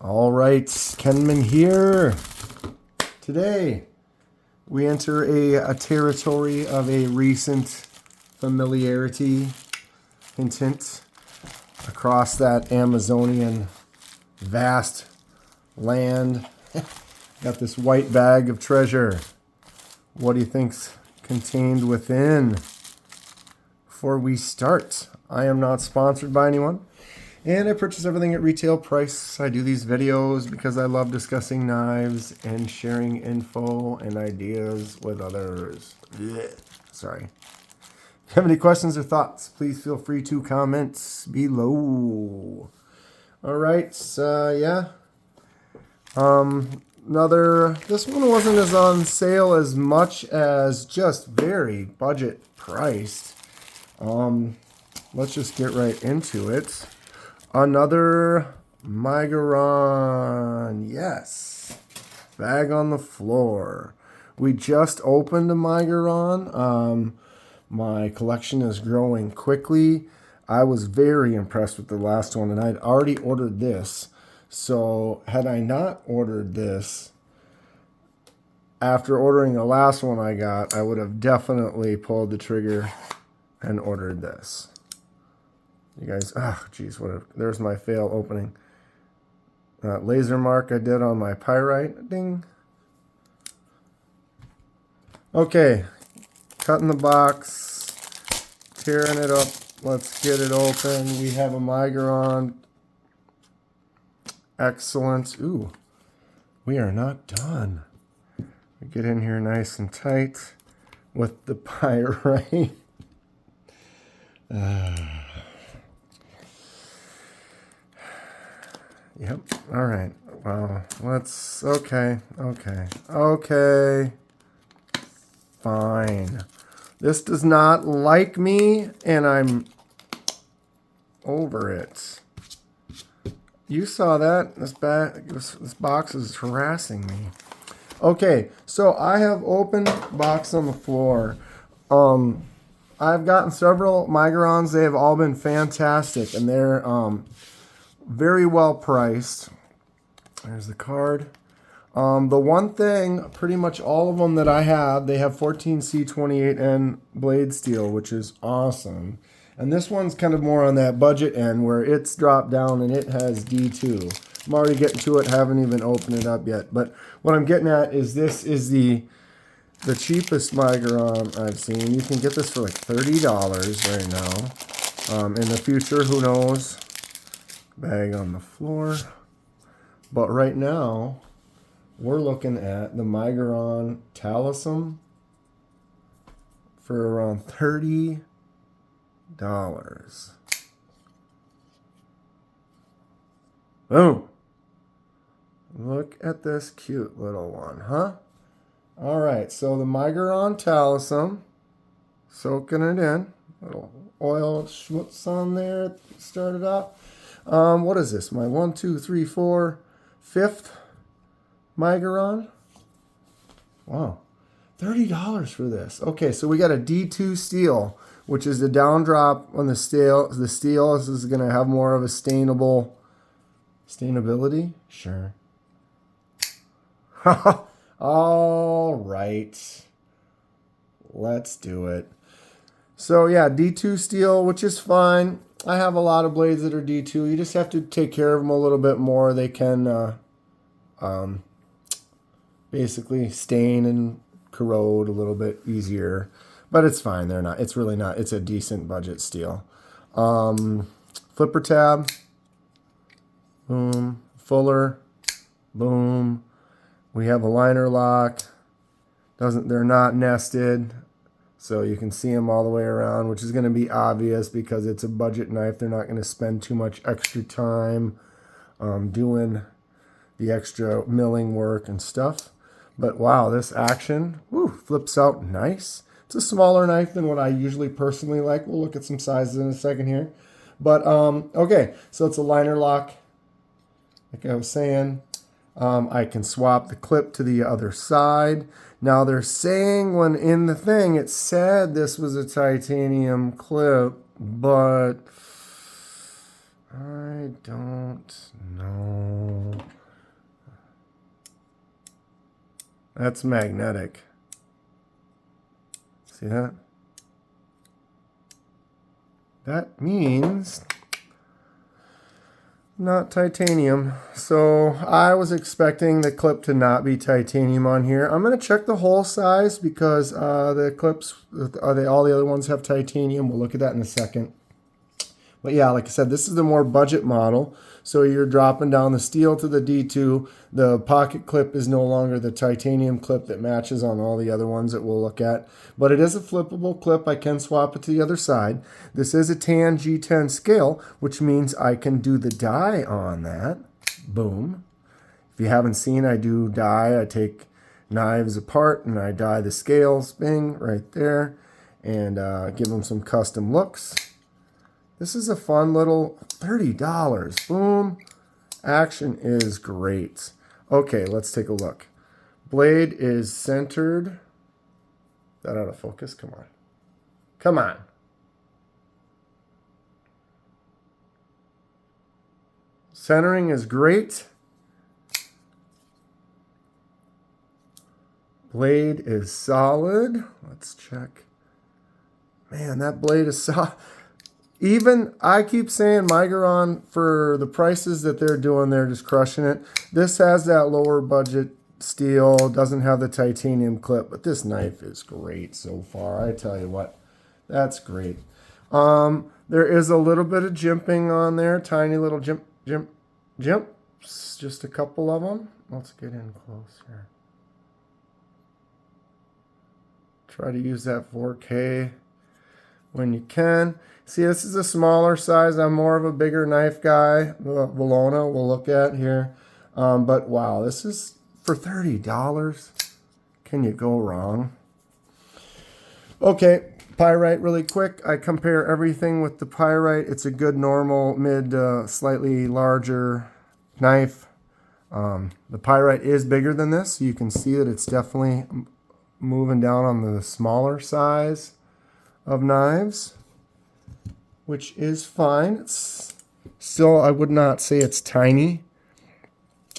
All right, Kenman here. Today, we enter a territory of a recent familiarity, hint, hint, across that Amazonian vast land. Got this white bag of treasure. What do you think's contained within? Before we start, I am not sponsored by anyone. And I purchase everything at retail price. I do these videos because I love discussing knives and sharing info and ideas with others. Blech. Sorry. If you have any questions or thoughts, please feel free to comment below. All right, yeah. This one wasn't as on sale as much as just very budget priced. Let's just get right into it. Another Miguron, yes, bag on the floor. We just opened a Miguron. My collection is growing quickly. I was very impressed with the last one, and I'd already ordered this. So had I not ordered this, after ordering the last one I got, I would have definitely pulled the trigger and ordered this. You guys, geez, there's my fail opening. Laser mark I did on my pyrite, ding. Okay, cutting the box, tearing it up. Let's get it open. We have a Miguron. Excellent. Ooh, we are not done. We get in here nice and tight with the pyrite. Yep. All right. Well, okay. Fine. This does not like me, and I'm over it. You saw that. This box is harassing me. Okay, so I have opened box on the floor. I've gotten several Migurons. They have all been fantastic, and they're very well priced. There's the card. The one thing, pretty much all of them that I have, they have 14C28N blade steel, which is awesome. And this one's kind of more on that budget end where it's dropped down and it has D2. I'm already getting to it, haven't even opened it up yet. But what I'm getting at is this is the cheapest Miguron I've seen. You can get this for like $30 right now. In the future, who knows? Bag on the floor. But right now, we're looking at the Miguron Talism for around $30. Boom. Look at this cute little one, huh? All right, so the Miguron Talism, soaking it in. Little oil schmutz on there, started off. What is this? My 1, 2, 3, 4, 5th Miguron. Wow, $30 for this. Okay, so we got a D2 steel, which is the down drop on the steel. The steel this is going to have more of a sustainability. Sure. All right, let's do it. So yeah, D2 steel, which is fine. I have a lot of blades that are D2. You just have to take care of them a little bit more. They can basically stain and corrode a little bit easier. But it's fine. They're not. It's really not. It's a decent budget steel. Flipper tab. Boom. Fuller. Boom. We have a liner lock. They're not nested. So you can see them all the way around, which is going to be obvious because it's a budget knife. They're not going to spend too much extra time doing the extra milling work and stuff. But wow, this action flips out nice. It's a smaller knife than what I usually personally like. We'll look at some sizes in a second here. But okay, so it's a liner lock. Like I was saying, I can swap the clip to the other side. Now they're saying when in the thing it said this was a titanium clip, but I don't know. That's magnetic. See that? That means not titanium. So I was expecting the clip to not be titanium on here. I'm going to check the hole size because the clips, all the other ones have titanium. We'll look at that in a second. But yeah, like I said, this is the more budget model. So you're dropping down the steel to the D2. The pocket clip is no longer the titanium clip that matches on all the other ones that we'll look at. But it is a flippable clip. I can swap it to the other side. This is a tan G10 scale, which means I can do the die on that. Boom. If you haven't seen, I do die. I take knives apart and I die the scales. Bing, right there. And give them some custom looks. This is a fun little $30. Boom. Action is great. Okay, let's take a look. Blade is centered. Is that out of focus? Come on. Come on. Centering is great. Blade is solid. Let's check. Man, that blade is solid. Even, I keep saying Miguron, for the prices that they're doing, they're just crushing it. This has that lower budget steel, doesn't have the titanium clip, but this knife is great so far. I tell you what, that's great. There is a little bit of jimping on there, tiny little jimps, just a couple of them. Let's get in close here. Try to use that 4K when you can. See, this is a smaller size. I'm more of a bigger knife guy. The Bologna we'll look at here. But wow, this is for $30. Can you go wrong? Okay, pyrite really quick. I compare everything with the pyrite. It's a good normal mid, slightly larger knife. The pyrite is bigger than this. So you can see that it's definitely moving down on the smaller size of knives, which is fine. It's still, I would not say it's tiny.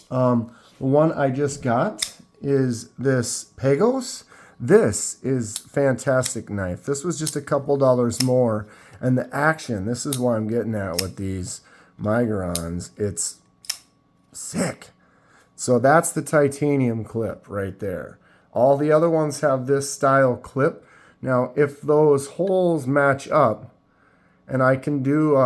The one I just got is this Pagos. This is fantastic knife. This was just a couple dollars more. And the action, this is what I'm getting at with these Migurons. It's sick. So that's the titanium clip right there. All the other ones have this style clip. Now, if those holes match up, and I can do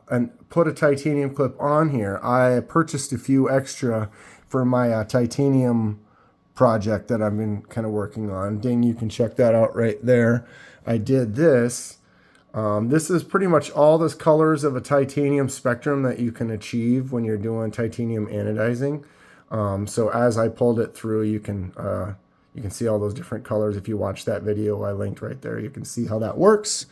and put a titanium clip on here. I purchased a few extra for my titanium project that I've been kind of working on. Ding, you can check that out right there. I did this. This is pretty much all the colors of a titanium spectrum that you can achieve when you're doing titanium anodizing. So as I pulled it through, you can see all those different colors. If you watch that video I linked right there, you can see how that works.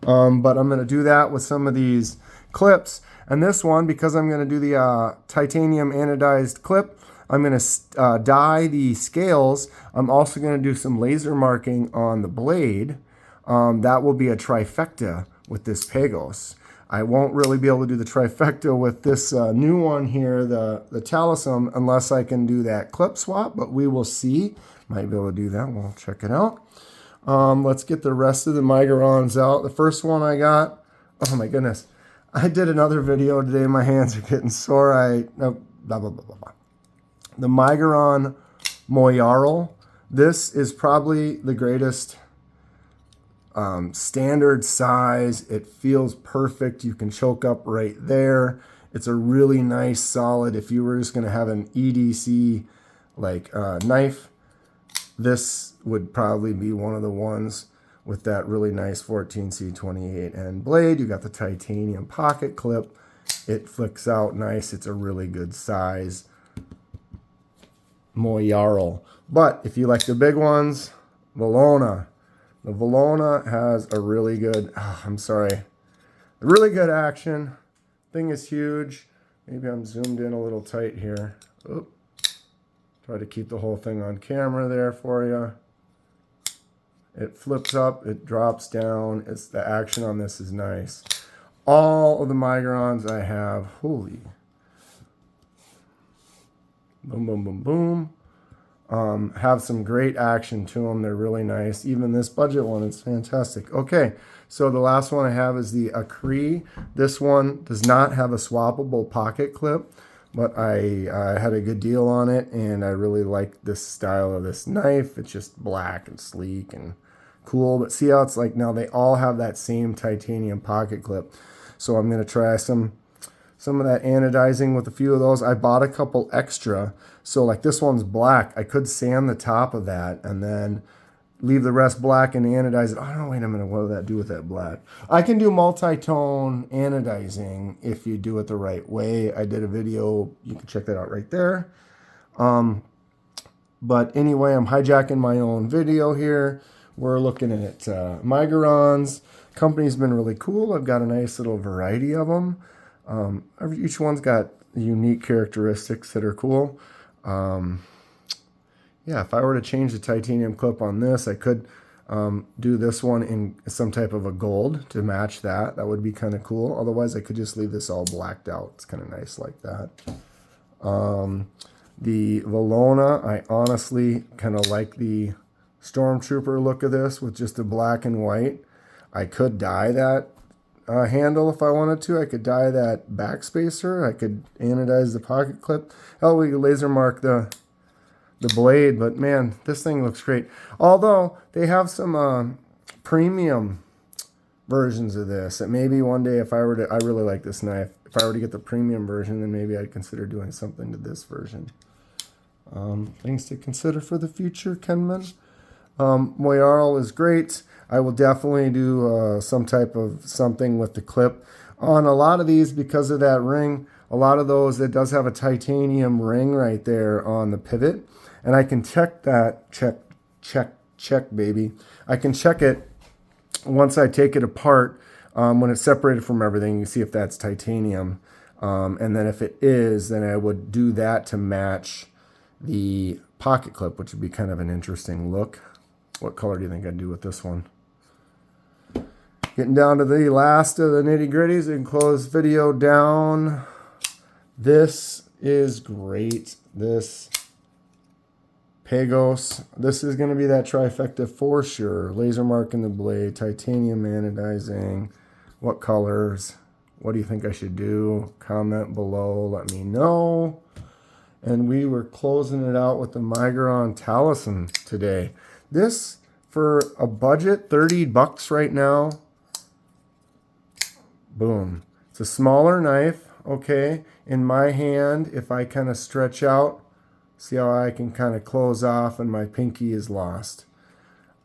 But I'm going to do that with some of these clips. And this one, because I'm going to do the titanium anodized clip, I'm going to dye the scales. I'm also going to do some laser marking on the blade. That will be a trifecta with this Pagos. I won't really be able to do the trifecta with this new one here, the Talism, unless I can do that clip swap, but we will see. Might be able to do that. We'll check it out. Let's get the rest of the Migurons out. The first one I got, oh my goodness. I did another video today. My hands are getting sore. Blah, blah, blah, blah, blah. The Miguron Moyarl. This is probably the greatest standard size. It feels perfect. You can choke up right there. It's a really nice, solid, if you were just going to have an EDC like knife, this would probably be one of the ones with that really nice 14C28 end blade. You got the titanium pocket clip. It flicks out nice. It's a really good size Moyarl. But if you like the big ones, Bologna. The Bologna has a really good, really good action. Thing is huge. Maybe I'm zoomed in a little tight here. Oop. Try to keep the whole thing on camera there for you. It flips up, it drops down. It's the action on this is nice. All of the Migurons I have, holy. Boom, boom, boom, boom. have some great action to them. They're really nice. Even this budget one is fantastic. Okay, so the last one I have is the Acree. This one does not have a swappable pocket clip, but I had a good deal on it, and I really like this style of this knife. It's just black and sleek and cool. But see how it's like now they all have that same titanium pocket clip. So I'm going to try some of that anodizing with a few of those. I bought a couple extra. So like this one's black. I could sand the top of that and then leave the rest black and anodize it. Oh, no, wait a minute. What does that do with that black? I can do multi-tone anodizing if you do it the right way. I did a video. You can check that out right there. But anyway, I'm hijacking my own video here. We're looking at Migurons. Company's been really cool. I've got a nice little variety of them. Each one's got unique characteristics that are cool. Yeah, if I were to change the titanium clip on this, I could do this one in some type of a gold to match that. That would be kind of cool. Otherwise, I could just leave this all blacked out. It's kind of nice like that. The Valona, I honestly kind of like the Stormtrooper look of this with just the black and white. I could dye that handle if I wanted to. I could dye that backspacer. I could anodize the pocket clip. Hell, we could laser mark the blade. But man, this thing looks great. Although they have some premium versions of this. That maybe one day if I were to, I really like this knife. If I were to get the premium version, then maybe I'd consider doing something to this version. Things to consider for the future, Kenman. Moyarl is great. I will definitely do some type of something with the clip on a lot of these because of that ring. A lot of those, it does have a titanium ring right there on the pivot, and I can check that. Check, baby. I can check it once I take it apart when it's separated from everything. You see if that's titanium, and then if it is, then I would do that to match the pocket clip, which would be kind of an interesting look. What color do you think I'd do with this one? Getting down to the last of the nitty gritties and close video down. This is great. This Pagos. This is going to be that trifecta for sure. Laser marking the blade, titanium anodizing. What colors? What do you think I should do? Comment below. Let me know. And we were closing it out with the Miguron Talism today. This, for a budget, $30 right now. Boom. It's a smaller knife, okay? In my hand, if I kind of stretch out, see how I can kind of close off and my pinky is lost.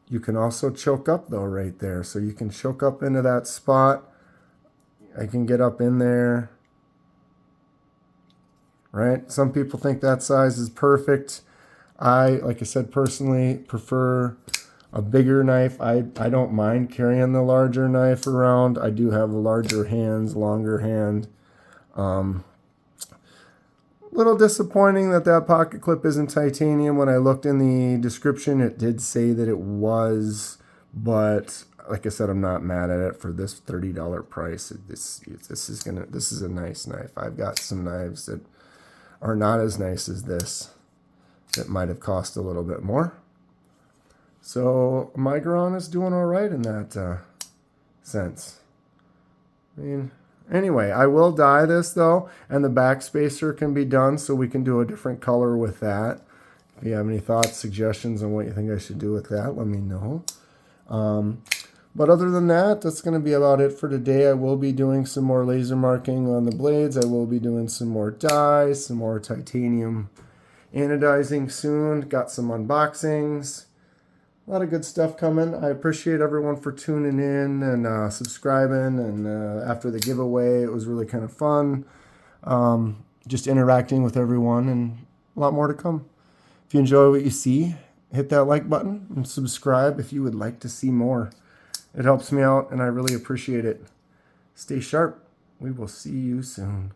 You can also choke up though right there. So you can choke up into that spot. I can get up in there. Right? Some people think that size is perfect. I, like I said, personally prefer a bigger knife. I don't mind carrying the larger knife around. I do have larger hands, longer hand. Little disappointing that that pocket clip isn't titanium. When I looked in the description, it did say that it was, but like I said, I'm not mad at it for this $30 price. This is a nice knife. I've got some knives that are not as nice as this that might have cost a little bit more. So Miguron is doing all right in that sense. I mean, anyway, I will dye this though, and the backspacer can be done so we can do a different color with that. If you have any thoughts, suggestions on what you think I should do with that, let me know. But other than that, that's going to be about it for today. I will be doing some more laser marking on the blades. I will be doing some more dyes, some more titanium anodizing soon. Got some unboxings. A lot of good stuff coming. I appreciate everyone for tuning in and subscribing. And after the giveaway, it was really kind of fun. Just interacting with everyone and a lot more to come. If you enjoy what you see, hit that like button and subscribe if you would like to see more. It helps me out and I really appreciate it. Stay sharp. We will see you soon.